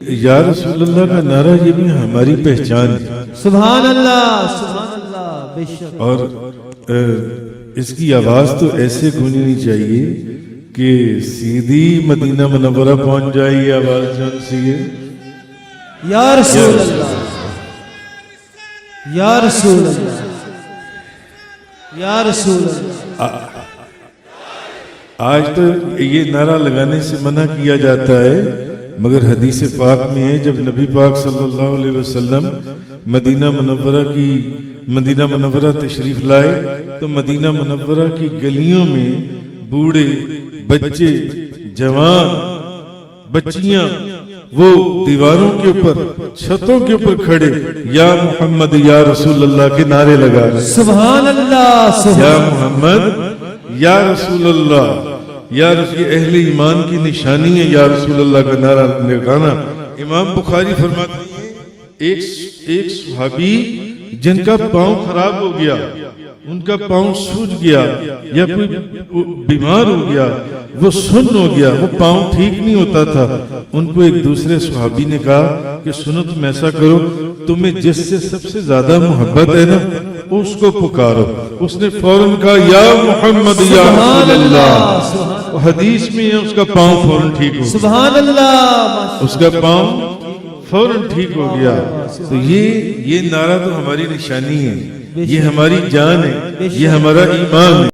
یا رسول اللہ کا نعرہ یہ بھی ہماری پہچان ہے، سبحان اللہ بے شک۔ اور اس کی آواز تو ایسے گونجنی چاہیے کہ سیدھی مدینہ منورہ پہنچ جائے۔ یہ آواز جون سی ہے، یا رسول اللہ، یا رسول اللہ، یا رسول اللہ۔ آج تو یہ نعرہ لگانے سے منع کیا جاتا ہے، مگر حدیث پاک میں ہے جب نبی پاک صلی اللہ علیہ وسلم مدینہ منورہ تشریف لائے تو مدینہ منورہ کی گلیوں میں بوڑھے، بچے، جوان، بچیاں وہ دیواروں کے اوپر، چھتوں کے اوپر کھڑے یا محمد یا رسول اللہ کے نعرے لگا رہے۔ سبحان اللہ، یا محمد یا رسول اللہ، یا رسول اہل ایمان کی نشانی ہے یا رسول اللہ کا نعرہ لگانا۔ امام بخاری فرماتے ہیں ایک صحابی جن کا پاؤں خراب ہو گیا، ان کا پاؤں سوج گیا یا کوئی بیمار ہو گیا، وہ سن ہو گیا، وہ پاؤں ٹھیک نہیں ہوتا تھا، ان کو ایک دوسرے صحابی نے کہا کہ سنو تم ایسا کرو، تمہیں جس سے سب سے زیادہ محبت ہے نا اس کو پکارو۔ اس نے فوراً کہا یا محمد یا رسول اللہ، حدیث میں ہے اس کا پاؤں فوراً ٹھیک ہو گیا، سبحان اللہ، اس کا پاؤں فوراً ٹھیک ہو گیا۔ تو یہ نعرہ تو ہماری نشانی ہے، یہ ہماری جان ہے، یہ ہمارا ایمان ہے۔